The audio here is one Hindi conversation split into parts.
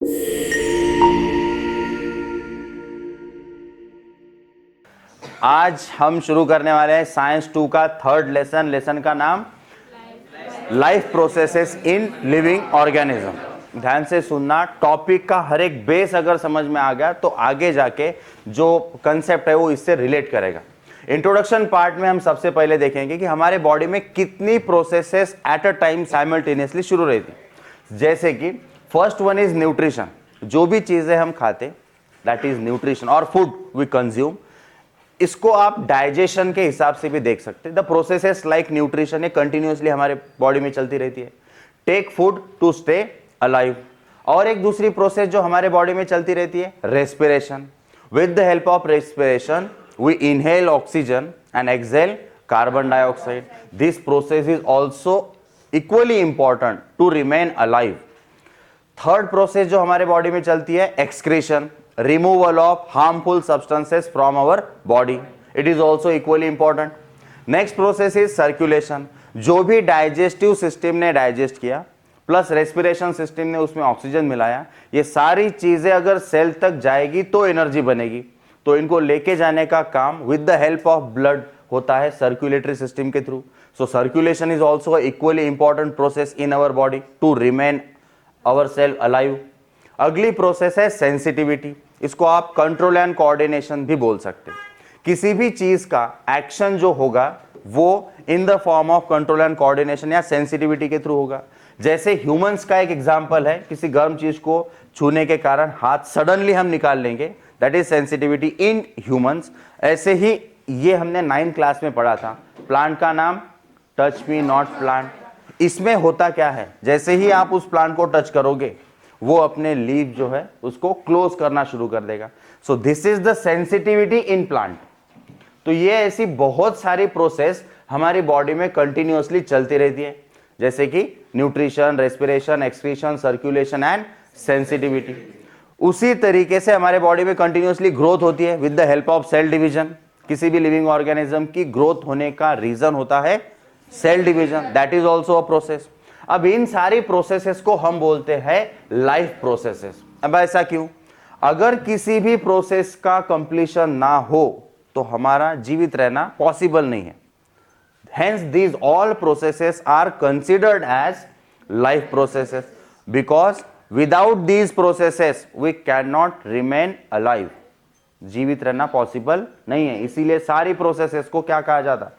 आज हम शुरू करने वाले हैं साइंस 2 का थर्ड लेसन का नाम life processes in living organism. ध्यान से सुनना, टॉपिक का हर एक बेस अगर समझ में आ गया तो आगे जाके जो कंसेप्ट है वो इससे रिलेट करेगा। इंट्रोडक्शन पार्ट में हम सबसे पहले देखेंगे कि हमारे बॉडी में कितनी processes at a time simultaneously शुरू रहती। जैसे कि फर्स्ट वन इज न्यूट्रिशन, जो भी चीजें हम खाते दैट इज न्यूट्रिशन, और फूड वी कंज्यूम, इसको आप डाइजेशन के हिसाब से भी देख सकते हैं। द प्रोसेसेस लाइक न्यूट्रिशन, ये कंटिन्यूअसली हमारे बॉडी में चलती रहती है। Take food to stay alive. और एक दूसरी प्रोसेस जो हमारे बॉडी में चलती रहती है, respiration. With the help of respiration we inhale oxygen and exhale carbon dioxide. This process is also equally important to remain alive. Third process जो हमारे बॉडी में चलती है, excretion, removal of harmful substances from our body. It is also equally important. Next process is circulation. जो भी डाइजेस्टिव सिस्टम ने डाइजेस्ट किया प्लस रेस्पिरेशन सिस्टम ने उसमें ऑक्सीजन मिलाया, ये सारी चीजें अगर सेल तक जाएगी तो एनर्जी बनेगी। तो इनको लेके जाने का काम with the help of blood होता है सर्कुलेटरी सिस्टम के through. So circulation is also equally important process in our body to remain our cell alive. अगली प्रोसेस है सेंसिटिविटी। इसको आप कंट्रोल एंड कोऑर्डिनेशन भी बोल सकते हैं। किसी भी चीज का एक्शन जो होगा वो in the form of control and coordination या सेंसिटिविटी के थ्रू होगा। जैसे ह्यूमंस का एक एग्जांपल है, किसी गर्म चीज को छूने के कारण हाथ सडनली हम निकाल लेंगे, that is sensitivity in humans. ऐसे ही ये हमने 9th क्लास में पढ़ा था, प्लांट का नाम टच मी नॉट प्लांट। इसमें होता क्या है, जैसे ही आप उस प्लांट को टच करोगे वो अपने लीफ जो है उसको क्लोज करना शुरू कर देगा। So this is the sensitivity in plant. तो ये ऐसी बहुत सारी प्रोसेस हमारी बॉडी में कंटिन्यूअसली चलती रहती है, जैसे कि nutrition, respiration, excretion, circulation and sensitivity. उसी तरीके से हमारे बॉडी में कंटिन्यूअसली ग्रोथ होती है with the help of cell division. किसी भी लिविंग ऑर्गेनिज्म की ग्रोथ होने का रीजन होता है cell division, that is also a process. अब इन सारी प्रोसेसेस को हम बोलते हैं लाइफ प्रोसेसेस। अब ऐसा क्यों? अगर किसी भी प्रोसेस का कंप्लीशन ना हो तो हमारा जीवित रहना पॉसिबल नहीं है। Hence these all processes are considered as life processes because without these processes we can not remain alive. जीवित रहना पॉसिबल नहीं है, इसीलिए सारी प्रोसेसेस को क्या कहा जाता है?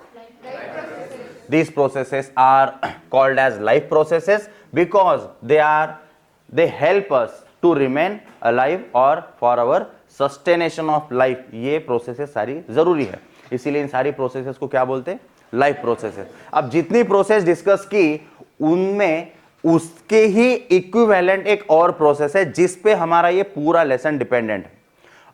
These processes are called as life processes because they help us to remain alive or for our sustenance of life. ये प्रोसेसेस सारी जरूरी है, इसीलिए इन सारी प्रोसेसेस को क्या बोलते हैं? Life processes. अब जितनी प्रोसेस डिस्कस की उनमें उसके ही इक्विवेलेंट एक और प्रोसेस है जिस पे हमारा ये पूरा लेसन डिपेंडेंट है।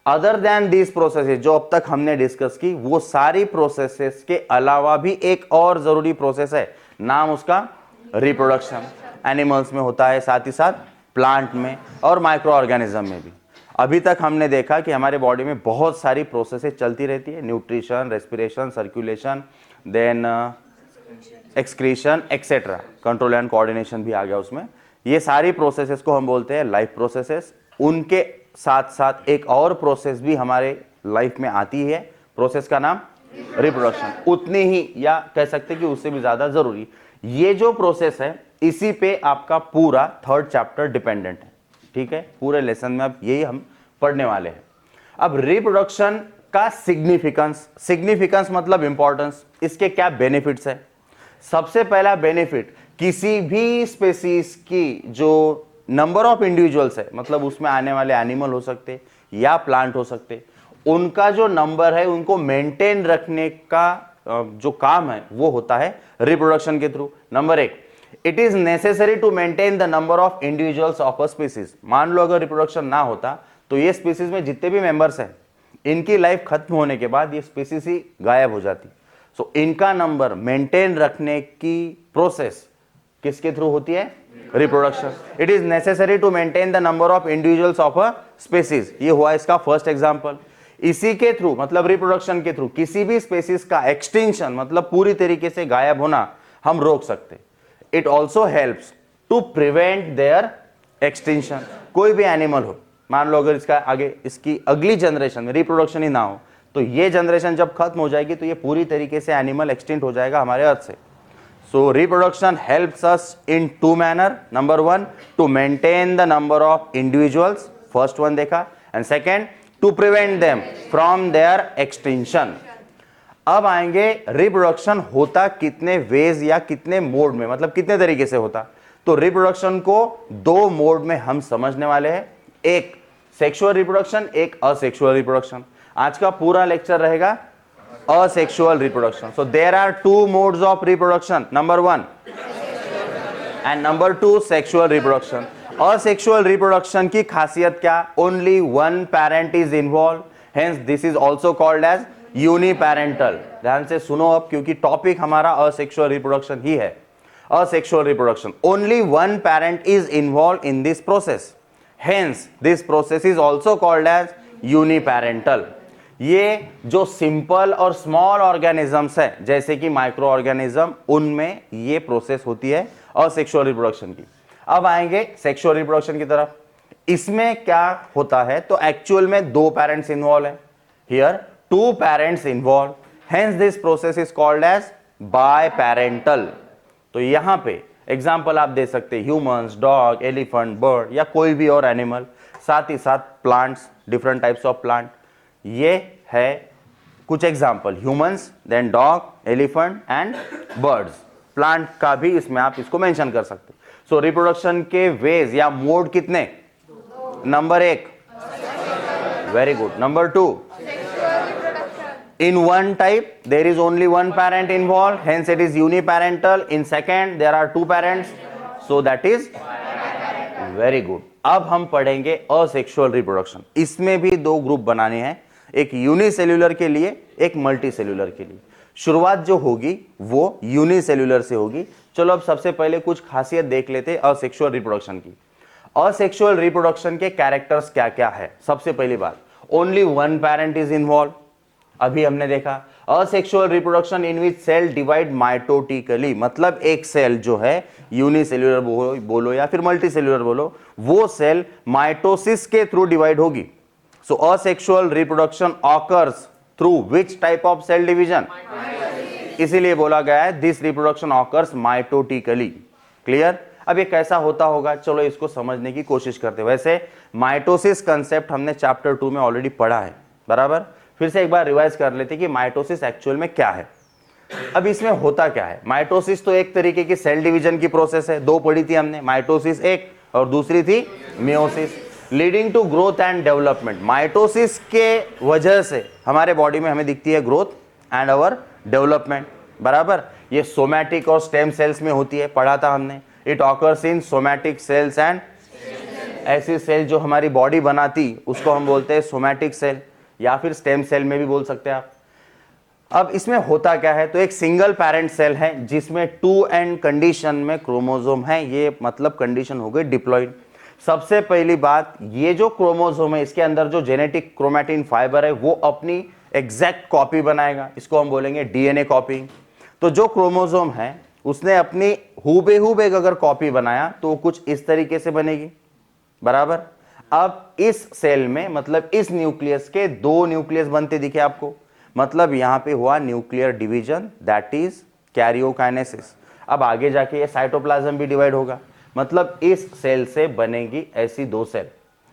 अदर देन दीज प्रोसेसेस जो अब तक हमने डिस्कस की, वो सारी प्रोसेसेस के अलावा भी एक और जरूरी प्रोसेस है, नाम उसका रिप्रोडक्शन। एनिमल्स में होता है, साथ ही साथ प्लांट में और माइक्रो ऑर्गेनिज्म में भी। अभी तक हमने देखा कि हमारे बॉडी में बहुत सारी प्रोसेसेस चलती रहती है, nutrition, respiration, circulation, then excretion etcetera, control and coordination भी आ गया उसमें। ये सारी प्रोसेसेस को हम बोलते हैं लाइफ प्रोसेसेस। उनके साथ साथ एक और प्रोसेस भी हमारे लाइफ में आती है, प्रोसेस का नाम रिप्रोडक्शन। उतनी ही या कह सकते कि उससे भी ज्यादा जरूरी ये जो प्रोसेस है, इसी पे आपका पूरा थर्ड चैप्टर डिपेंडेंट है। ठीक है, पूरे लेसन में अब यही हम पढ़ने वाले हैं। अब रिप्रोडक्शन का सिग्निफिकेंस मतलब इंपॉर्टेंस, इसके क्या बेनिफिट्स है? सबसे पहला बेनिफिट, किसी भी स्पेसीज की जो नंबर ऑफ इंडिविजुअल्स है, मतलब उसमें आने वाले एनिमल हो सकते या प्लांट हो सकते, उनका जो नंबर है उनको मेंटेन रखने का जो काम है वो होता है रिप्रोडक्शन के through. Number 1, it is necessary to maintain the number of individuals of a species. मान लो अगर रिप्रोडक्शन ना होता तो ये स्पीसीज में जितने भी मेंबर्स हैं, इनकी लाइफ खत्म होने के बाद ये स्पीसीज ही गायब हो जाती। सो इनका नंबर मेंटेन रखने की प्रोसेस किसके थ्रू होती है? Reproduction. It is necessary to maintain the number of individuals of a species. ये हुआ इसका फर्स्ट एग्जांपल। इसी के थ्रू मतलब रिप्रोडक्शन के थ्रू किसी भी स्पीसीज का एक्सटिंक्शन मतलब पूरी तरीके से गायब होना हम रोक सकते। It also helps to prevent their extinction. कोई भी एनिमल हो, मान लो अगर इसका आगे इसकी अगली जनरेशन में रिप्रोडक्शन ही ना हो तो ये जनरेशन जब खत्म हो जाएगी तो ये पूरी तरीके से एनिमल एक्सटिंक्ट हो जाएगा हमारे अर्थ से। So reproduction helps us in two manner. Number one, to maintain the number of individuals, first one देखा, and second to prevent them from their extinction. अब आएंगे रिप्रोडक्शन होता कितने वेज या कितने मोड में, मतलब कितने तरीके से होता। तो रिप्रोडक्शन को दो मोड में हम समझने वाले हैं, एक सेक्सुअल रिप्रोडक्शन, एक असेक्सुअल रिप्रोडक्शन। आज का पूरा लेक्चर रहेगा asexual reproduction. So there are two modes of reproduction, number one and number two sexual reproduction. Asexual reproduction की खासियत क्या, only one parent is involve, hence this is also called as uniparental. ध्यान से सुनो अब, क्योंकि टॉपिक हमारा असेक्सुअल रिप्रोडक्शन ही है। asexual reproduction, only one parent is involved in this process, hence this process is also called as uniparental। ये जो सिंपल और स्मॉल ऑर्गेनिजम्स है जैसे कि माइक्रो ऑर्गेनिज्म, उनमें ये प्रोसेस होती है असेक्सुअल रिप्रोडक्शन की। अब आएंगे सेक्सुअल रिप्रोडक्शन की तरफ। इसमें क्या होता है, तो एक्चुअल में दो पेरेंट्स इन्वॉल्व है, here two parents involve, hence this process is called as biparental. तो यहां पे एग्जाम्पल आप दे सकते हैं, ह्यूमंस, डॉग, एलिफेंट, बर्ड या कोई भी और एनिमल, साथ ही साथ plants, different types of plant. ये है कुछ example, humans, then dog, elephant and birds. Plant का भी इसमें आप इसको मेंशन कर सकते हैं। सो रिप्रोडक्शन के वेज या मोड कितने, नंबर एक, very good, number two, in one type there is only one parent involved, hence it is uniparental. In second there are two parents, so that is very good। अब हम पढ़ेंगे असेक्सुअल रिप्रोडक्शन। इसमें भी दो ग्रुप बनाने हैं, एक यूनिसेल्युलर के लिए, एक मल्टीसेल्युलर के लिए। शुरुआत जो होगी वो यूनिसेल्युलर से होगी। चलो अब सबसे पहले कुछ खासियत देख लेते हैं असेक्सुअल रिप्रोडक्शन की। असेक्सुअल रिप्रोडक्शन के कैरेक्टर्स क्या क्या है। सबसे पहली बात, only one parent is involve. अभी हमने देखा asexual reproduction in which cell divide mitotically, मतलब एक सेल जो है यूनिसेल्युलर बोलो या फिर मल्टीसेल्युलर बोलो, वो सेल माइटोसिस के थ्रू डिवाइड होगी। So asexual reproduction occurs through which type of cell division, इसीलिए बोला गया है this reproduction occurs mitotically. Clear. अब ये कैसा होता होगा, चलो इसको समझने की कोशिश करते हैं। वैसे माइटोसिस कंसेप्ट हमने चैप्टर 2 में ऑलरेडी पढ़ा है, बराबर। फिर से एक बार रिवाइज कर लेते कि माइटोसिस एक्चुअल में क्या है। अब इसमें होता क्या है, माइटोसिस तो एक तरीके की सेल डिवीजन की प्रोसेस है, दो पढ़ी थी हमने, माइटोसिस एक और दूसरी थी meiosis, leading to growth and development. Mitosis के वजह से हमारे बॉडी में हमें दिखती है ग्रोथ एंड अवर डेवलपमेंट, बराबर। ये सोमैटिक और स्टेम सेल्स में होती है, पढ़ा था हमने। It occurs in somatic cells and, ऐसी सेल जो हमारी बॉडी बनाती उसको हम बोलते हैं सोमैटिक सेल, या फिर स्टेम सेल में भी बोल सकते हैं आप। अब इसमें होता क्या है, तो एक सिंगल पेरेंट सेल है जिसमें 2n कंडीशन में क्रोमोसोम है, ये मतलब कंडीशन हो गई डिप्लॉइड। सबसे पहली बात, ये जो क्रोमोसोम है इसके अंदर जो जेनेटिक क्रोमैटिन फाइबर है वो अपनी एग्जैक्ट कॉपी बनाएगा, इसको हम बोलेंगे डीएनए कॉपी। तो जो क्रोमोसोम है उसने अपनी हूबेहूब एक अगर कॉपी बनाया तो कुछ इस तरीके से बनेगी, बराबर। अब इस सेल में, मतलब इस न्यूक्लियस के दो न्यूक्लियस बनते दिखे आपको, मतलब यहां पे हुआ nuclear division, that is karyokinesis. अब आगे जाके ये साइटोप्लाज्म भी डिवाइड होगा, मतलब इस सेल से बनेगी ऐसी दो सेल,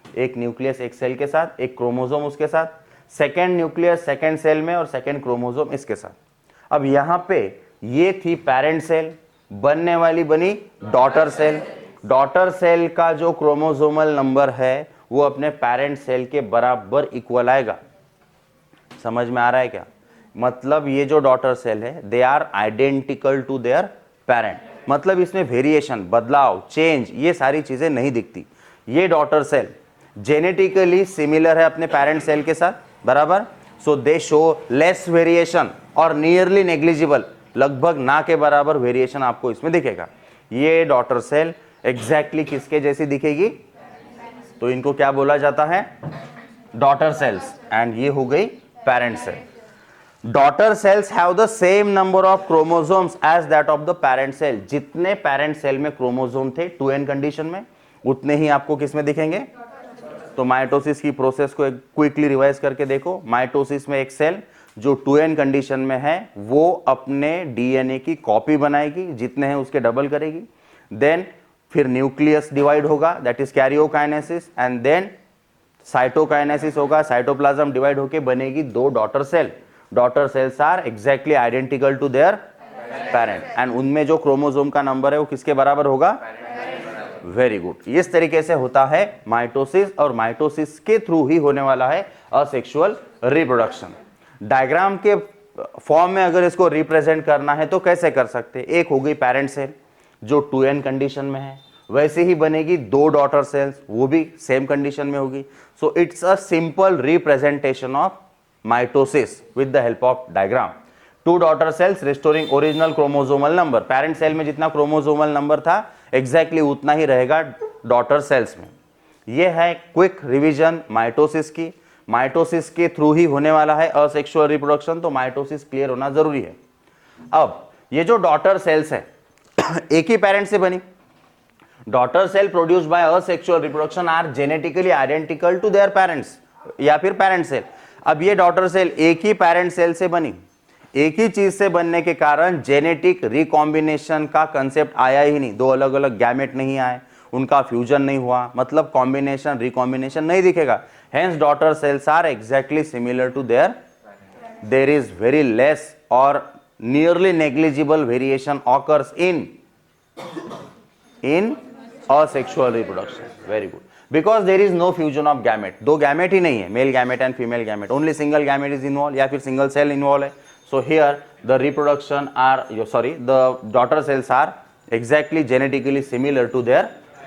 एक न्यूक्लियस एक सेल के साथ, एक क्रोमोसोम उसके साथ, सेकेंड न्यूक्लियस सेकेंड सेल में और सेकेंड क्रोमोसोम इसके साथ। अब यहां पे ये थी पेरेंट सेल, बनने वाली बनी डॉटर सेल। डॉटर सेल का जो क्रोमोसोमल नंबर है वो अपने पेरेंट सेल के बराबर इक्वल आएगा। समझ में आ रहा है क्या, मतलब ये जो डॉटर सेल है they are identical to their parent, मतलब इसमें वेरिएशन, बदलाव, चेंज, ये सारी चीजें नहीं दिखती। ये डॉटर सेल जेनेटिकली सिमिलर है अपने पेरेंट सेल के साथ, बराबर। सो दे शो लेस वेरिएशन और नियरली नेग्लिजिबल, लगभग ना के बराबर वेरिएशन आपको इसमें दिखेगा। ये डॉटर सेल एग्जैक्टली किसके जैसी दिखेगी, तो इनको क्या बोला जाता है, डॉटर सेल्स, एंड ये हो गई parent cell. Daughter cells have the same number of chromosomes as that of the parent cell. जितने पेरेंट सेल में क्रोमोसोम थे 2n कंडीशन में, उतने ही आपको किस में दिखेंगे? तो माइटोसिस की प्रोसेस को क्विकली रिवाइज करके देखो। माइटोसिस में एक सेल जो 2n कंडीशन में है वो अपने डीएनए की कॉपी बनाएगी, जितने हैं उसके डबल करेगी। देन फिर न्यूक्लियस डिवाइड होगा, that is karyokinesis, and then cytokinesis होगा, साइटोप्लाज्म डिवाइड होके बनेगी 2 daughter cell. Daughter cells are exactly identical to their parent, and उनमें जो क्रोमोसोम का नंबर है वो किसके बराबर होगा? Very good. इस तरीके से होता है माइटोसिस, और माइटोसिस के थ्रू ही होने वाला है असेक्सुअल रिप्रोडक्शन। डायग्राम के फॉर्म में अगर इसको रिप्रेजेंट करना है तो कैसे कर सकते हैं? एक हो गई पेरेंट सेल जो 2n कंडीशन में है, वैसे ही बनेगी 2 डॉटर सेल्स, वो भी सेम कंडीशन में होगी। So it's a simple representation of mitosis with the help of diagram. 2 daughter cells restoring original chromosomal number. Parent cell में जितना क्रोमोसोमल नंबर था एग्जैक्टली उतना ही रहेगा डॉटर सेल्स में। यह है क्विक रिवीजन माइटोसिस की। माइटोसिस के थ्रू ही होने वाला है असेक्सुअल रिप्रोडक्शन, तो माइटोसिस क्लियर होना जरूरी है। अब ये जो डॉटर सेल्स है एक ही पेरेंट से बनी। Daughter cell produced by asexual reproduction are genetically identical to their parents, या फिर पेरेंट सेल। अब ये डॉटर सेल एक ही पेरेंट सेल से बनी, एक ही चीज से बनने के कारण जेनेटिक रिकॉम्बिनेशन का कंसेप्ट आया ही नहीं। 2 अलग अलग गैमेट नहीं आए, उनका फ्यूजन नहीं हुआ, मतलब कॉम्बिनेशन रिकॉम्बिनेशन नहीं दिखेगा। Hence daughter cells are exactly similar to there is very less और nearly negligible variation occurs in asexual reproduction. Very good. Because there is no fusion of gamete. 2 gamete ही नहीं है, male gamete and female gamete, only single gamete is involve, या फिर सिंगल सेल इन्वॉल्व है। So here the reproduction are the daughter cells are exactly genetically similar to their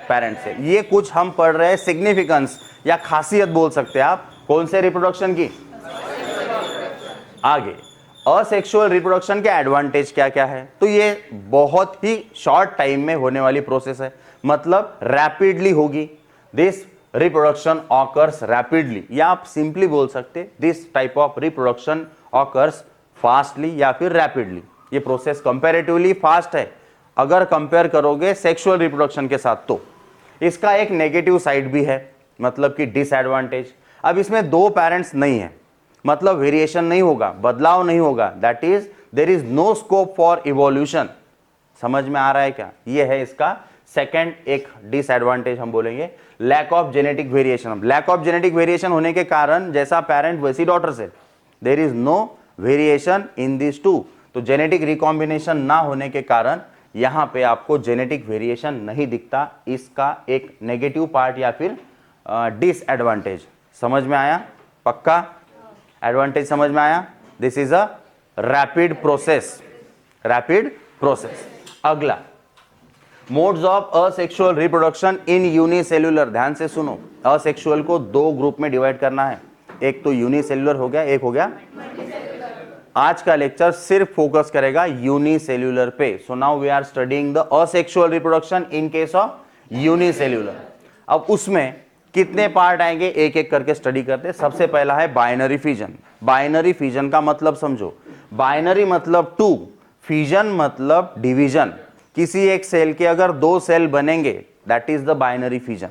parent cell. ये कुछ हम पढ़ रहे हैं सिग्निफिकेंस या खासियत बोल सकते हैं आप, कौन से रिप्रोडक्शन की? आगे असेक्सुअल रिप्रोडक्शन के एडवांटेज क्या क्या है? तो ये बहुत ही शॉर्ट टाइम में होने वाली प्रोसेस है, मतलब रैपिडली होगी। दिस रिप्रोडक्शन ऑकर्स रैपिडली, या आप सिंपली बोल सकते this type of reproduction occurs fastly या फिर रैपिडली। ये प्रोसेस कंपैरेटिवली फास्ट है अगर कंपेयर करोगे सेक्सुअल रिप्रोडक्शन के साथ। तो इसका एक नेगेटिव साइड भी है, मतलब कि डिसएडवांटेज। अब इसमें 2 पेरेंट्स नहीं है, मतलब वेरिएशन नहीं होगा, बदलाव नहीं होगा, that is there is no scope for evolution. समझ में आ रहा है क्या? ये है इसका सेकंड एक डिसएडवांटेज हम बोलेंगे, lack of genetic variation. Lack of genetic variation होने के कारण जैसा पेरेंट वैसी daughter cell, there is no variation in this 2। तो जेनेटिक रिकॉम्बिनेशन ना होने के कारण यहां पे आपको जेनेटिक वेरिएशन नहीं दिखता। इसका एक नेगेटिव पार्ट या फिर डिसएडवांटेज। समझ में आया? पक्का एडवांटेज समझ में आया? This is a rapid process, rapid process. अगला modes of asexual reproduction in unicellular. ध्यान से सुनो, असेक्सुअल को 2 ग्रुप में डिवाइड करना है, एक तो यूनिसेल्युलर हो गया, एक हो गया। आज का लेक्चर सिर्फ फोकस करेगा यूनिसेल्युलर पे। So now we are studying the asexual reproduction in case of unicellular. अब उसमें कितने पार्ट आएंगे एक एक करके स्टडी करते हैं। सबसे पहला है बाइनरी फिजन। बाइनरी फिजन का मतलब समझो, बाइनरी मतलब 2, फिजन मतलब डिवीजन। किसी एक सेल के अगर 2 सेल बनेंगे that is the binary fission.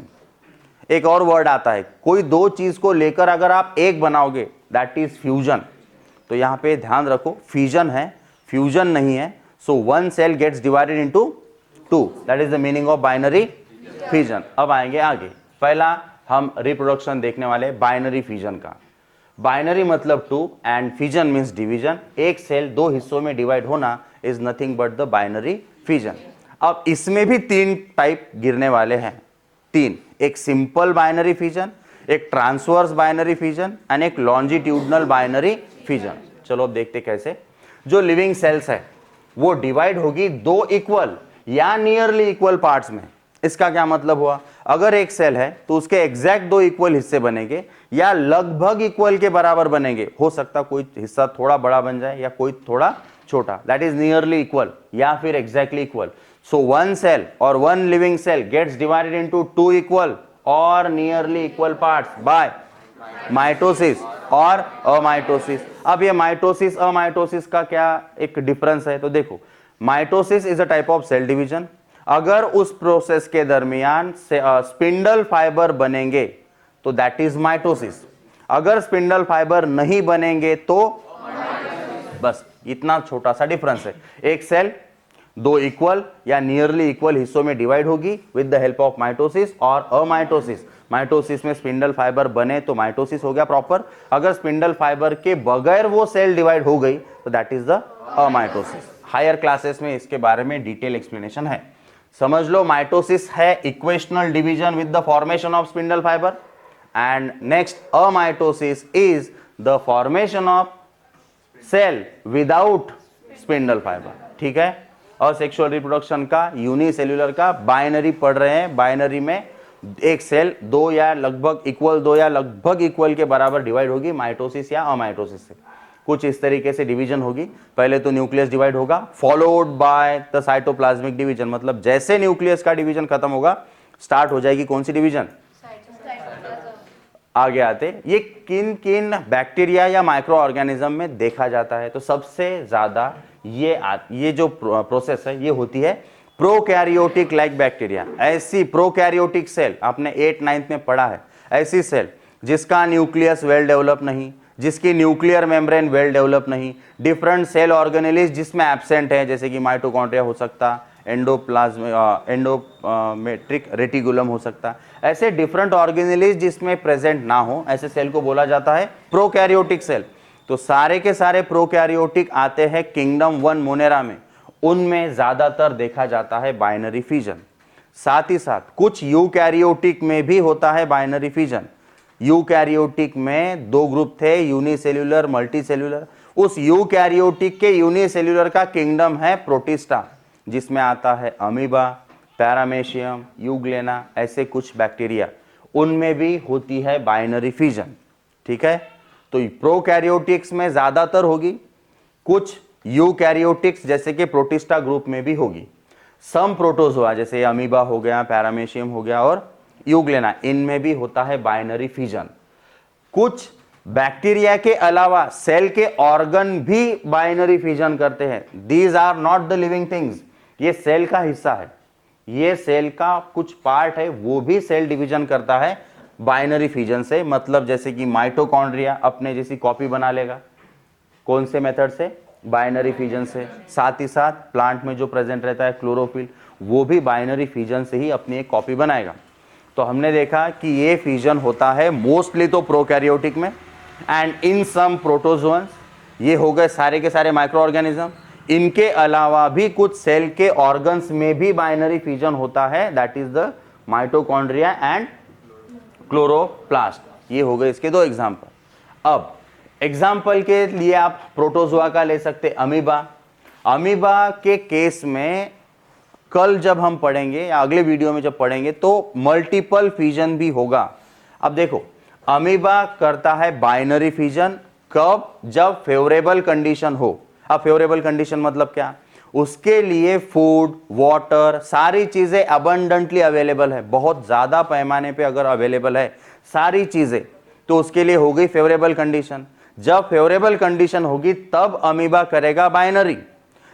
एक और वर्ड आता है, कोई 2 चीज को लेकर अगर आप एक बनाओगे दैट इज फ्यूजन। तो यहां पे ध्यान रखो, फिजन है, फ्यूजन नहीं है। So 1 cell gets divided into 2, that is the meaning of binary fission. अब आएंगे आगे, पहला हम रिप्रोडक्शन देखने वाले बाइनरी फिजन का। बाइनरी मतलब 2 एंड फिजन मींस डिवीजन। एक सेल 2 हिस्सों में डिवाइड होना is nothing but the binary fission. अब इसमें भी 3 टाइप गिरने वाले हैं, 3, एक सिंपल बाइनरी फिजन, एक ट्रांसवर्स बाइनरी फिजन एंड एक लॉन्जिट्यूडनल बाइनरी फिजन। चलो अब देखते कैसे। जो लिविंग सेल्स है वो डिवाइड होगी 2 इक्वल या नियरली इक्वल पार्ट्स में। इसका क्या मतलब हुआ? अगर एक सेल है तो उसके एग्जैक्ट 2 इक्वल हिस्से बनेंगे या लगभग इक्वल के बराबर बनेंगे। हो सकता कोई हिस्सा थोड़ा बड़ा बन जाए या कोई थोड़ा छोटा, दैट इज नियरली इक्वल या फिर एग्जैक्टली इक्वल। सो 1 सेल और 1 living cell gets divided into 2 equal और nearly equal parts by mitosis और अमाइटोसिस। अब ये माइटोसिस अमाइटोसिस का क्या एक डिफरेंस है? तो देखो, mitosis is a type of cell division. अगर उस प्रोसेस के दरमियान स्पिंडल फाइबर बनेंगे तो दैट इज माइटोसिस, अगर स्पिंडल फाइबर नहीं बनेंगे तो बस इतना छोटा सा डिफरेंस है। एक सेल दो इक्वल या नियरली इक्वल हिस्सों में डिवाइड होगी with the help of mitosis और अमाइटोसिस। माइटोसिस में स्पिंडल फाइबर बने तो माइटोसिस हो गया प्रॉपर, अगर स्पिंडल फाइबर के बगैर वो सेल डिवाइड हो गई तो that is the amitosis. Higher classes में इसके बारे में डिटेल एक्सप्लेनेशन है। समझ लो माइटोसिस है equational division with the formation of spindle fibre, and next amitosis is the formation of cell without spindle fibre. ठीक है, और सेक्सुअल रिप्रोडक्शन का यूनिसेल्युलर का बाइनरी पढ़ रहे हैं। बाइनरी में एक सेल दो या लगभग इक्वल के बराबर डिवाइड होगी माइटोसिस या अमाइटोसिस से। कुछ इस तरीके से डिवीजन होगी, पहले तो न्यूक्लियस डिवाइड होगा followed by the cytoplasmic division, मतलब जैसे न्यूक्लियस का डिवीजन खत्म होगा स्टार्ट हो जाएगी कौन सी डिवीजन, आगे आते। ये किन किन बैक्टीरिया या माइक्रो ऑर्गेनिज्म में देखा जाता है, तो सबसे ज्यादा ये जो प्रोसेस है ये होती है प्रोकैरियोटिक लाइक बैक्टीरिया। ऐसी प्रोकैरियोटिक सेल आपने 8-9 में पढ़ा है, ऐसी सेल जिसका न्यूक्लियस वेल डेवलप नहीं, जिसकी न्यूक्लियर मेम्ब्रेन वेल डेवलप नहीं, डिफरेंट सेल ऑर्गेनेलिज जिसमें एब्सेंट है, जैसे कि माइटोकॉन्ड्रिया हो सकता, एंडोमेट्रिक रेटिकुलम हो सकता, ऐसे डिफरेंट ऑर्गेनेलिज जिसमें प्रेजेंट ना हो, ऐसे सेल को बोला जाता है प्रोकैरियोटिक सेल। तो सारे के सारे प्रोकैरियोटिक आते हैं किंगडम 1 मोनेरा में, उनमें ज्यादातर देखा जाता है बाइनरी फिजन। साथ ही साथ कुछ यूकैरियोटिक में भी होता है बाइनरी फिजन। यूकैरियोटिक में दो ग्रुप थे, यूनिसेल्युलर मल्टीसेल्युलर। उस यूकैरियोटिक के यूनिसेल्युलर का किंगडम है प्रोटिस्टा, जिसमें आता है अमीबा, पैरामेशियम, यूग्लेना, ऐसे कुछ बैक्टीरिया, उनमें भी होती है बाइनरी फिजन। ठीक है, तो प्रोकैरियोटिक्स में ज्यादातर होगी, कुछ यूकैरियोटिक्स जैसे कि प्रोटिस्टा ग्रुप में भी होगी। सम प्रोटोजोआ जैसे अमीबा हो गया, पैरामेशियम हो गया और यूग्लेना, इनमें भी होता है बाइनरी फिजन। कुछ बैक्टीरिया के अलावा सेल के ऑर्गन भी बाइनरी फिजन करते हैं। These are not the living things, ये सेल का हिस्सा है, ये सेल का कुछ पार्ट है, वो भी सेल डिवीजन करता है बाइनरी फिजन से। मतलब जैसे कि माइटोकॉन्ड्रिया अपने जैसी कॉपी बना लेगा, कौन से मेथड से, बाइनरी फिजन से। साथ ही साथ प्लांट में जो प्रेजेंट रहता है क्लोरोफिल, वो भी बाइनरी फिजन से ही अपनी एक कॉपी बनाएगा। तो हमने देखा कि ये फिजन होता है मोस्टली तो प्रोकैरियोटिक में एंड इन सम प्रोटोजोअन्स। ये हो गए सारे के सारे माइक्रो ऑर्गेनिज्म। इनके अलावा भी कुछ सेल के ऑर्गन्स में भी बाइनरी फिजन होता है, that is the mitochondria and chloroplast. ये हो गए इसके दो एग्जाम्पल। अब एग्जाम्पल के लिए आप प्रोटोजोआ का ले सकते अमीबा। अमीबा के केस में कल जब हम पढ़ेंगे या अगले वीडियो में जब पढ़ेंगे तो मल्टीपल फिजन भी होगा। अब देखो अमीबा करता है बाइनरी फिजन कब, जब फेवरेबल कंडीशन हो। अब फेवरेबल कंडीशन मतलब क्या, उसके लिए फूड, वाटर, सारी चीजें अबंडेंटली अवेलेबल है, बहुत ज्यादा पैमाने पे अगर अवेलेबल है सारी चीजें, तो उसके लिए हो गई फेवरेबल कंडीशन। जब फेवरेबल कंडीशन होगी तब अमीबा करेगा बाइनरी।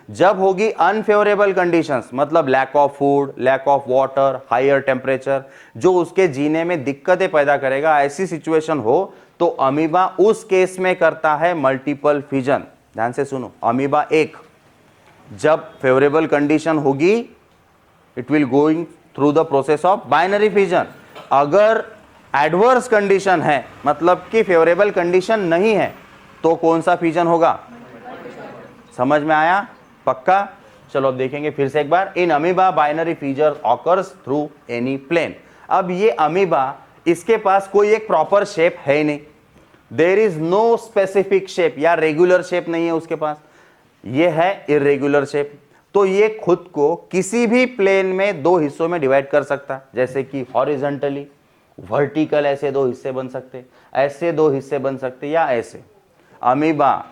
जब होगी अनफेवरेबल कंडीशंस, मतलब lack of food, lack of water, higher temperature, जो उसके जीने में दिक्कतें पैदा करेगा, ऐसी सिचुएशन हो तो अमीबा उस केस में करता है मल्टीपल फिजन। ध्यान से सुनो, अमीबा एक, जब फेवरेबल कंडीशन होगी it will going through the process of binary fission. अगर एडवर्स कंडीशन है, मतलब कि फेवरेबल कंडीशन नहीं है, तो कौन सा फिजन होगा, समझ में आया, पक्का। चलो अब देखेंगे फिर से एक बार। In amoeba binary feature occurs through any plane. अब ये अमीबा, इसके पास कोई एक प्रॉपर शेप है ही नहीं, there is no specific shape, या रेगुलर शेप नहीं है उसके पास, ये है इरेगुलर शेप। तो ये खुद को किसी भी प्लेन में दो हिस्सों में डिवाइड कर सकता है, जैसे कि हॉरिजॉन्टली, वर्टिकल, ऐसे दो हिस्से बन सकते, ऐसे दो हिस्से बन सकते, या ऐसे। Amoeba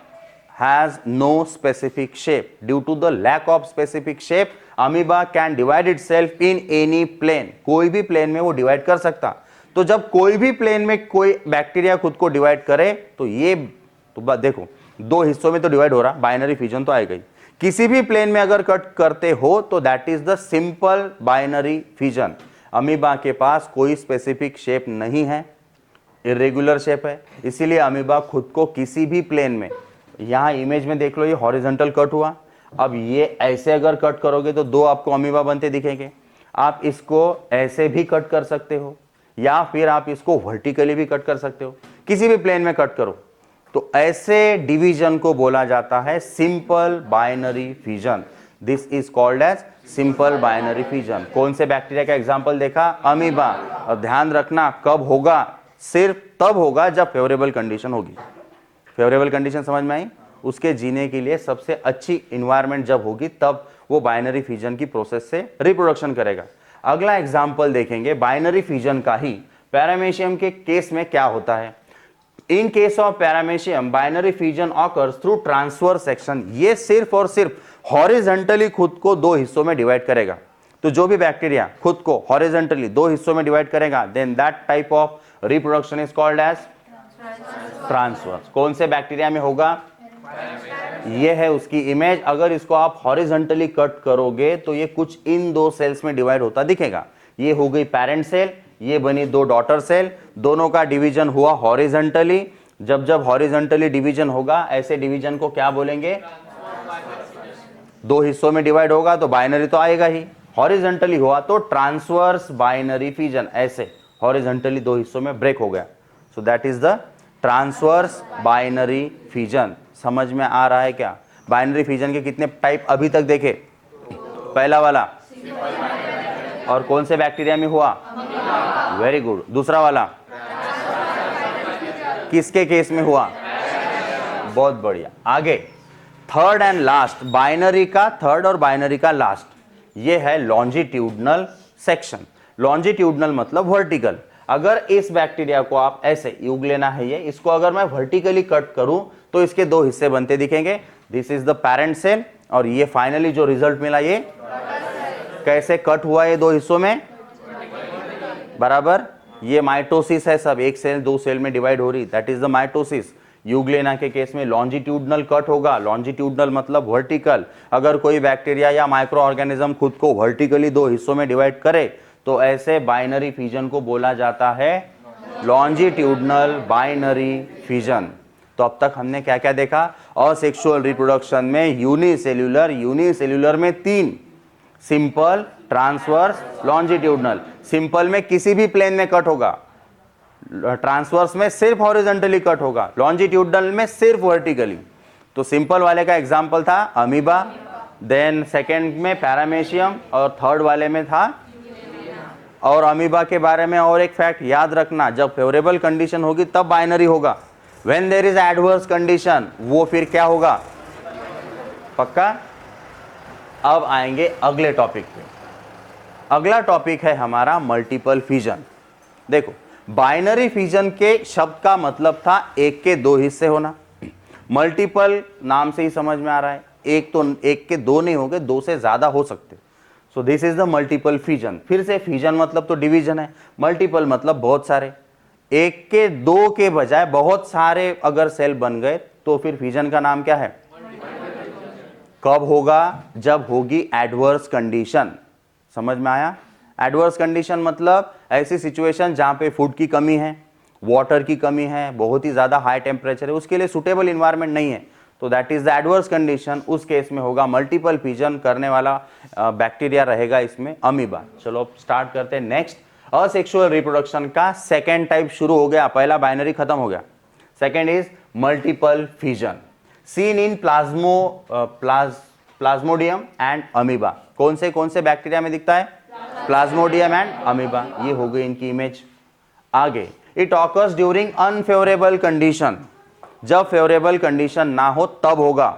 has no specific shape. Due to the lack of specific shape, amoeba can divide itself in any plane. कोई भी प्लेन में वो डिवाइड कर सकता। तो जब कोई भी प्लेन में कोई बैक्टीरिया खुद को डिवाइड करे तो ये, तो देखो दो हिस्सों में तो डिवाइड हो रहा, बाइनरी फिजन तो आएगा ही। किसी भी प्लेन में अगर कट करते हो तो that is the simple binary fission. Amoeba के पास कोई स्पेसिफिक शेप नहीं है, इरेगुलर शेप है, इसीलिए अमीबा खुद को किसी भी प्लेन में, यहां इमेज में देख लो ये हॉरिजॉन्टल कट हुआ, अब ये ऐसे अगर कट करोगे तो दो आपको अमीबा बनते दिखेंगे। आप इसको ऐसे भी कट कर सकते हो या फिर आप इसको वर्टिकली भी कट कर सकते हो, किसी भी प्लेन में कट करो तो ऐसे डिवीजन को बोला जाता है simple binary fission. This is called as simple binary fission. कौन से बैक्टीरिया का एग्जांपल देखा? अमीबा। और ध्यान रखना कब होगा? सिर्फ तब होगा जब फेवरेबल कंडीशन होगी। फेवरेबल कंडीशन समझ में आई? उसके जीने के लिए सबसे अच्छी इन्वायरमेंट जब होगी तब वो बाइनरी फिजन की प्रोसेस से रिप्रोडक्शन करेगा। अगला एग्जाम्पल देखेंगे बाइनरी फिजन का ही। पैरामेशियम के केस में क्या होता है? इन case of paramecium binary fission occurs through transverse section. ये सिर्फ और सिर्फ हॉरिजॉन्टली खुद को दो हिस्सों में डिवाइड करेगा। तो जो भी बैक्टीरिया खुद को हॉरिजॉन्टली दो हिस्सों में डिवाइड करेगा then that type of reproduction is called as transverse. कौन से बैक्टीरिया में होगा? ये है उसकी इमेज। अगर इसको आप हॉरिजॉन्टली कट करोगे तो ये कुछ इन दो सेल्स में डिवाइड होता दिखेगा। ये हो गई पेरेंट सेल, ये बनी दो डॉटर सेल, दोनों का डिवीजन हुआ हॉरिजॉन्टली। जब जब हॉरिजॉन्टली डिवीजन होगा ऐसे डिवीजन को क्या बोलेंगे? दो हिस्सों में डिवाइड होगा तो बाइनरी तो आएगा ही, हॉरिजॉन्टली हुआ तो ट्रांसवर्स बाइनरी फिजन। ऐसे हॉरिजॉन्टली दो हिस्सों में ब्रेक हो गया, so that is the transverse binary fission. समझ में आ रहा है क्या? बाइनरी फिजन के कितने टाइप अभी तक देखे? पहला वाला, और कौन से बैक्टीरिया में हुआ? Very good. दूसरा वाला किसके केस में हुआ? बहुत बढ़िया। आगे थर्ड एंड लास्ट, बाइनरी का थर्ड और बाइनरी का लास्ट, ये है लॉन्जिट्यूडनल सेक्शन। लॉन्जिट्यूडनल मतलब वर्टिकल। अगर इस बैक्टीरिया को आप ऐसे युग लेना है, ये इसको अगर मैं वर्टिकली कट करूं तो इसके दो हिस्से बनते दिखेंगे। This is the parent cell और ये फाइनली जो रिजल्ट मिला ये कैसे कट हुआ ये दो हिस्सों में? बराबर। ये माइटोसिस है, सब एक सेल दो सेल में डिवाइड हो रही, that is the mitosis. Euglena के केस में लॉन्जिट्यूडनल कट होगा। लॉन्जिट्यूडनल मतलब वर्टिकल। अगर कोई बैक्टीरिया या माइक्रो ऑर्गेनिज्म खुद को वर्टिकली दो हिस्सों में डिवाइड करे तो ऐसे बाइनरी फिजन को बोला जाता है लॉन्जिट्यूडनल बाइनरी फिजन। तो अब तक हमने क्या क्या देखा? असेक्सुअल रिप्रोडक्शन में यूनिसेल्यूलर, यूनिसेल्यूलर में तीन, सिंपल, ट्रांसवर्स, लॉन्जिट्यूडनल। सिंपल में किसी भी प्लेन में कट होगा, ट्रांसवर्स में सिर्फ हॉरिजॉन्टली कट होगा, लॉन्जिट्यूडनल में सिर्फ वर्टिकली। तो सिंपल वाले का एग्जांपल था अमीबा, देन सेकंड में पैरामेशियम और थर्ड वाले में था। और अमीबा के बारे में और एक फैक्ट याद रखना, जब फेवरेबल कंडीशन होगी तब बाइनरी होगा। When there is adverse condition वो फिर क्या होगा? पक्का? अब आएंगे अगले टॉपिक पे। अगला टॉपिक है हमारा मल्टीपल फिजन। देखो बाइनरी फिजन के शब्द का मतलब था एक के दो हिस्से होना। मल्टीपल नाम से ही समझ में आ रहा है, एक तो एक के दो नहीं होंगे, दो से ज्यादा हो सकते। So this is the multiple fission. फिर से फिजन मतलब तो डिवीजन है, मल्टीपल मतलब बहुत सारे। एक के दो के बजाय बहुत सारे अगर सेल बन गए तो फिर फिजन का नाम क्या है? कब होगा? जब होगी एडवर्स कंडीशन। समझ में आया? एडवर्स कंडीशन मतलब ऐसी सिचुएशन जहां पे फूड की कमी है, वाटर की कमी है, बहुत ही ज्यादा हाई टेम्परेचर है, उसके लिए सुटेबल इन्वायरमेंट नहीं है, तो that is the adverse condition. उस केस में होगा मल्टीपल फिजन करने वाला बैक्टीरिया रहेगा इसमें अमीबा। चलो स्टार्ट करते हैं नेक्स्ट। असेक्सुअल रिप्रोडक्शन का सेकेंड टाइप शुरू हो गया, पहला बाइनरी खत्म हो गया। Second is multiple fission seen in Plasmodium and amoeba. कौन से बैक्टीरिया में दिखता है? Plasmodium and amoeba. ये हो गई इनकी इमेज। आगे it occurs during unfavourable condition. जब फेवरेबल कंडीशन ना हो तब होगा,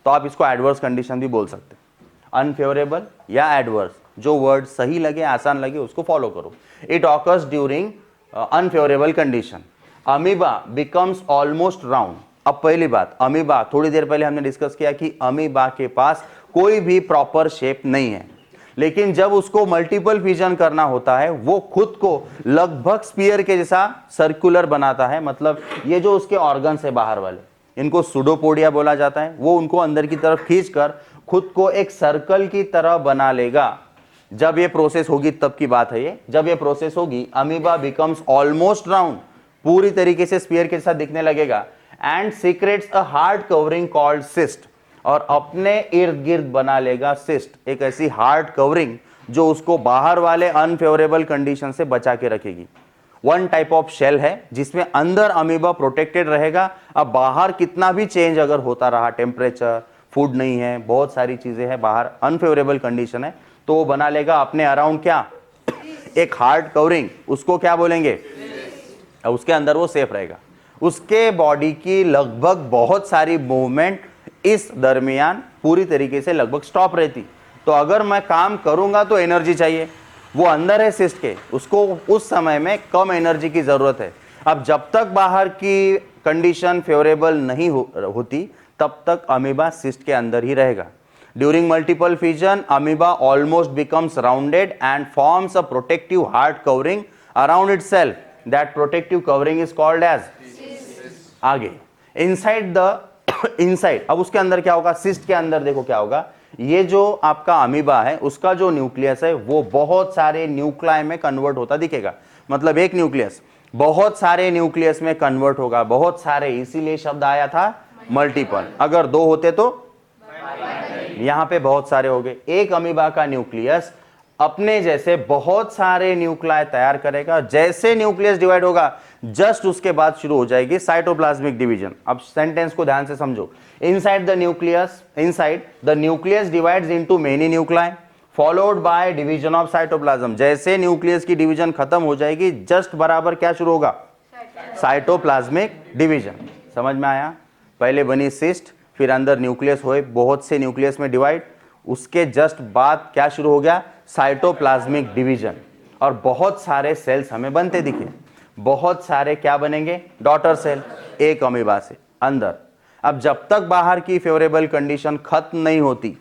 तो आप इसको एडवर्स कंडीशन भी बोल सकते हैं। अनफेवरेबल या एडवर्स, जो वर्ड सही लगे आसान लगे उसको फॉलो करो। It occurs during unfavourable condition. Amoeba becomes almost round. अब पहली बात, अमीबा, थोड़ी देर पहले हमने डिस्कस किया कि अमीबा के पास कोई भी प्रॉपर शेप नहीं है, लेकिन जब उसको मल्टीपल फिजन करना होता है वो खुद को लगभग स्फीयर के जैसा सर्कुलर बनाता है। मतलब ये जो उसके ऑर्गन्स है बाहर वाले, इनको सुडोपोडिया बोला जाता है, वो उनको अंदर की तरफ खींचकर खुद को एक सर्कल की तरह बना लेगा। जब ये प्रोसेस होगी तब की बात है ये, जब ये प्रोसेस होगी अमीबा बिकम्स ऑलमोस्ट राउंड, पूरी तरीके से स्फीयर के साथ दिखने लगेगा, and secrets a hard covering called cyst, और अपने इर्द गिर्द बना लेगा सिस्ट, एक ऐसी हार्ड कवरिंग जो उसको बाहर वाले अनफेवरेबल कंडीशन से बचा के रखेगी। वन टाइप ऑफ शेल है जिसमें अंदर अमीबा प्रोटेक्टेड रहेगा। अब बाहर कितना भी चेंज अगर होता रहा, टेम्परेचर, फूड नहीं है, बहुत सारी चीजें हैं बाहर, अनफेवरेबल कंडीशन है, तो वो बना लेगा अपने अराउंड क्या, एक हार्ड कवरिंग, उसको क्या बोलेंगे, उसके अंदर वो सेफ रहेगा। उसके बॉडी की लगभग बहुत सारी मूवमेंट इस दरमियान पूरी तरीके से लगभग स्टॉप रहती। तो अगर मैं काम करूंगा तो एनर्जी चाहिए, वो अंदर है सिस्ट के, उसको उस समय में कम एनर्जी की जरूरत है। अब जब तक बाहर की कंडीशन फेवरेबल नहीं होती तब तक अमीबा सिस्ट के अंदर ही रहेगा। During multiple fission amoeba almost becomes rounded and forms a protective hard covering around itself, that protective covering is called as आगे इनसाइड द इनसाइड। अब उसके अंदर क्या होगा, सिस्ट के अंदर देखो क्या होगा, ये जो आपका अमीबा है उसका जो न्यूक्लियस है वो बहुत सारे न्यूक्लियाई में कन्वर्ट होता दिखेगा। मतलब एक न्यूक्लियस बहुत सारे न्यूक्लियस में कन्वर्ट होगा, बहुत सारे, इसीलिए शब्द आया था मल्टीपल। अगर दो होते तो यहां पे बहुत सारे हो गए। एक अमीबा का न्यूक्लियस अपने जैसे बहुत सारे न्यूक्लियाई तैयार करेगा। जैसे न्यूक्लियस डिवाइड होगा जस्ट उसके बाद शुरू हो जाएगी साइटोप्लाज्मिक डिवीजन। अब सेंटेंस को ध्यान से समझो। Inside the nucleus divides into many nuclei followed by division of cytoplasm. जैसे न्यूक्लियस की डिवीजन खत्म हो जाएगी जस्ट बराबर क्या शुरू होगा, साइटोप्लाज्मिक डिवीजन। समझ में आया? पहले बनी सिस्ट, फिर अंदर न्यूक्लियस हुए, बहुत से न्यूक्लियस में डिवाइड, उसके जस्ट बाद क्या शुरू हो गया, साइटोप्लाज्मिक डिवीजन। और बहुत सारे सेल्स हमें बनते दिखे, बहुत सारे क्या बनेंगे, डॉटर सेल, एक अमीबा से अंदर। अब जब तक बाहर की फेवरेबल कंडीशन खत्म नहीं होती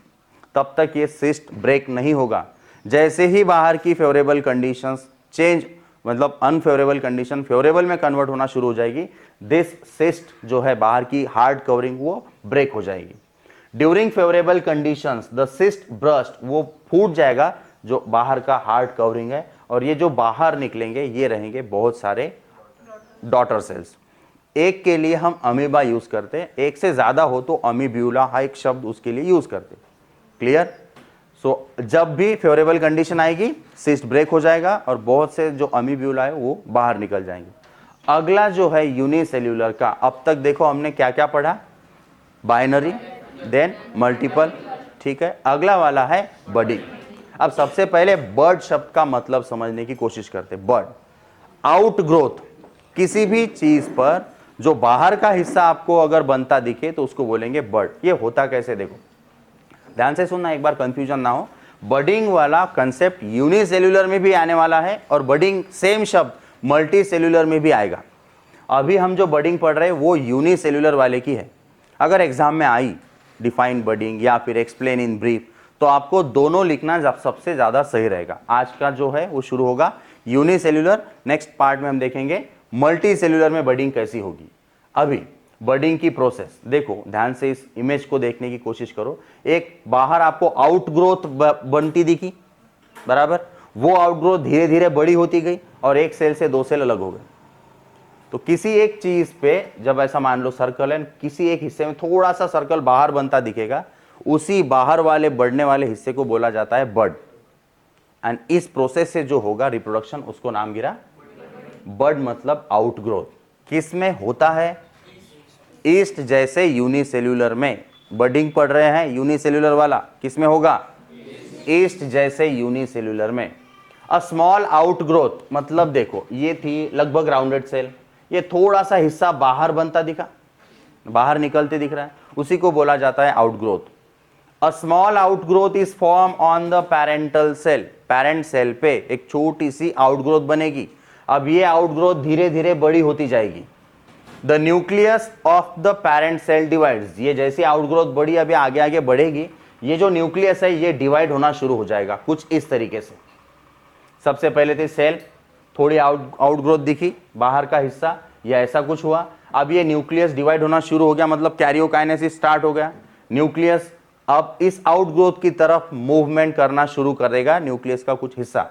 तब तक ये सिस्ट ब्रेक नहीं होगा। जैसे ही बाहर की फेवरेबल कंडीशंस चेंज, मतलब अनफेवरेबल कंडीशन फेवरेबल में कन्वर्ट होना शुरू हो जाएगी, दिस सिस्ट जो है बाहर की हार्ड कवरिंग वो ब्रेक हो जाएगी। During favourable conditions the cyst burst, वो फूट जाएगा जो बाहर का हार्ड कवरिंग है, और ये जो बाहर निकलेंगे ये रहेंगे बहुत सारे डॉटर सेल्स। एक के लिए हम अमीबा यूज करते हैं, एक से ज्यादा हो तो अमीब्यूला, हा एक शब्द उसके लिए यूज करते। क्लियर? सो जब भी फेवरेबल कंडीशन आएगी सिस्ट ब्रेक हो जाएगा और बहुत से जो अमीब्यूला है वो बाहर निकल जाएंगे। अगला जो है यूनिसेल्यूलर का, अब तक देखो हमने क्या क्या पढ़ा, बाइनरी, देन मल्टीपल, ठीक है। अगला वाला है बडिंग। अब सबसे पहले बर्ड शब्द का मतलब समझने की कोशिश करते। बर्ड, आउटग्रोथ, किसी भी चीज पर जो बाहर का हिस्सा आपको अगर बनता दिखे तो उसको बोलेंगे बर्ड। ये होता कैसे देखो, ध्यान से सुनना, एक बार कंफ्यूजन ना हो। बडिंग वाला कंसेप्ट यूनिसेल्यूलर में भी आने वाला है और बडिंग सेम शब्द मल्टी सेल्यूलर में भी आएगा। अभी हम जो बडिंग पढ़ रहे हैं वो यूनिसेल्यूलर वाले की है। अगर एग्जाम में आई डिफाइन बडिंग या फिर एक्सप्लेन इन ब्रीफ, तो आपको दोनों लिखना सबसे ज्यादा सही रहेगा। आज का जो है वो शुरू होगा यूनिसेल्यूलर, नेक्स्ट पार्ट में हम देखेंगे मल्टी सेल्यूलर में बडिंग कैसी होगी। अभी बडिंग की प्रोसेस देखो, ध्यान से इस इमेज को देखने की कोशिश करो। एक बाहर आपको आउटग्रोथ बनती दिखी, बराबर, वो आउटग्रोथ धीरे धीरे बड़ी होती गई और एक सेल से दो सेल अलग हो गए। तो किसी एक चीज पे जब ऐसा मान लो सर्कल है, किसी एक हिस्से में थोड़ा सा सर्कल बाहर बनता दिखेगा, उसी बाहर वाले बढ़ने वाले हिस्से को बोला जाता है बड। एंड इस प्रोसेस से जो होगा रिप्रोडक्शन, उसको नाम गिरा बड, मतलब आउटग्रोथ। किस में होता है, ईस्ट जैसे यूनिसेल्यूलर में। बडिंग पढ़ रहे हैं यूनिसेल्यूलर वाला, किस में होगा, ईस्ट जैसे यूनिसेल्यूलर में। अ स्मॉल आउटग्रोथ, मतलब देखो ये थी लगभग राउंडेड सेल, ये थोड़ा सा हिस्सा बाहर बनता दिखा, बाहर निकलते दिख रहा है, उसी को बोला जाता है outgrowth. A small outgrowth is form on the parental cell, parent cell पे एक छोटी सी आउटग्रोथ बनेगी। अब ये आउटग्रोथ धीरे धीरे बड़ी होती जाएगी। The nucleus of the parent cell divides, ये जैसी आउटग्रोथ बड़ी अभी आगे आगे बढ़ेगी, ये जो न्यूक्लियस है ये डिवाइड होना शुरू हो जाएगा कुछ इस तरीके से। सबसे पहले थी सेल, थोड़ी आउटग्रोथ दिखी, बाहर का हिस्सा, या ऐसा कुछ हुआ। अब ये न्यूक्लियस डिवाइड होना शुरू हो गया, मतलब कैरियोकाइनेसिस स्टार्ट हो गया। न्यूक्लियस अब इस आउटग्रोथ की तरफ मूवमेंट करना शुरू करेगा न्यूक्लियस का कुछ हिस्सा।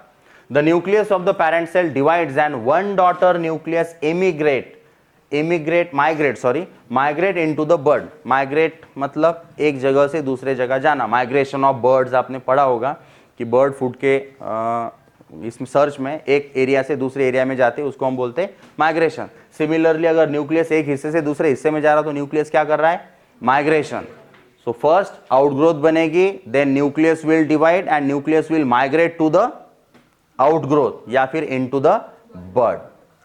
The nucleus of the parent cell divides and one daughter nucleus migrate into the bud. Migrate मतलब एक जगह से दूसरे जगह जाना। माइग्रेशन ऑफ बर्ड्स आपने पढ़ा होगा कि बर्ड फूड के इसमें सर्च में एक एरिया से दूसरे एरिया में जाते हैं, उसको हम बोलते हैं माइग्रेशन। सिमिलरली अगर न्यूक्लियस एक हिस्से से दूसरे हिस्से में जा रहा तो न्यूक्लियस क्या कर रहा है? माइग्रेशन। सो फर्स्ट आउटग्रोथ बनेगी, then nucleus will divide and nucleus will migrate to the outgrowth या फिर इनटू द बर्ड।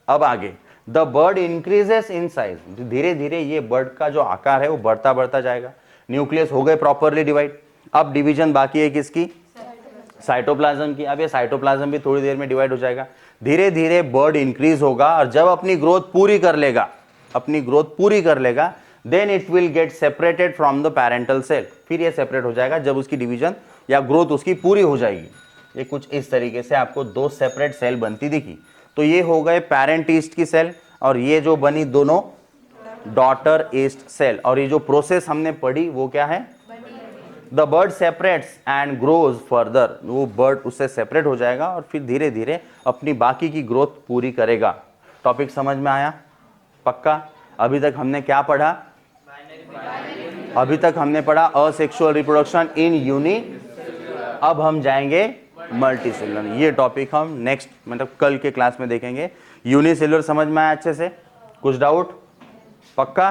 अब आगे the bud increases in size. धीरे धीरे ये बर्ड का जो आकार है वो बढ़ता बढ़ता जाएगा। न्यूक्लियस हो गए प्रॉपरली डिवाइड। अब डिवीजन बाकी है किसकी? साइटोप्लाज्म की। अब ये साइटोप्लाज्म भी थोड़ी देर में डिवाइड हो जाएगा। धीरे धीरे बर्ड इंक्रीज होगा और जब अपनी ग्रोथ पूरी कर लेगा then it will get separated from the parental cell. फिर ये सेपरेट हो जाएगा जब उसकी डिवीजन या ग्रोथ उसकी पूरी हो जाएगी। ये कुछ इस तरीके से आपको दो सेपरेट सेल बनती दिखी। तो ये हो गए पैरेंट ईस्ट की सेल और ये जो बनी दोनों डॉटर ईस्ट सेल। और ये जो प्रोसेस हमने पढ़ी वो क्या है? The bird separates and grows further. वो बर्ड उससे सेपरेट हो जाएगा और फिर धीरे धीरे अपनी बाकी की ग्रोथ पूरी करेगा। टॉपिक समझ में आया? पक्का? अभी तक हमने क्या पढ़ा? अभी तक हमने पढ़ा असेक्सुअल रिप्रोडक्शन इन यूनि। अब हम जाएंगे मल्टीसेलुलर। ये टॉपिक हम नेक्स्ट मतलब कल के क्लास में देखेंगे। यूनिसेलुलर समझ में आया अच्छे से? कुछ डाउट? पक्का?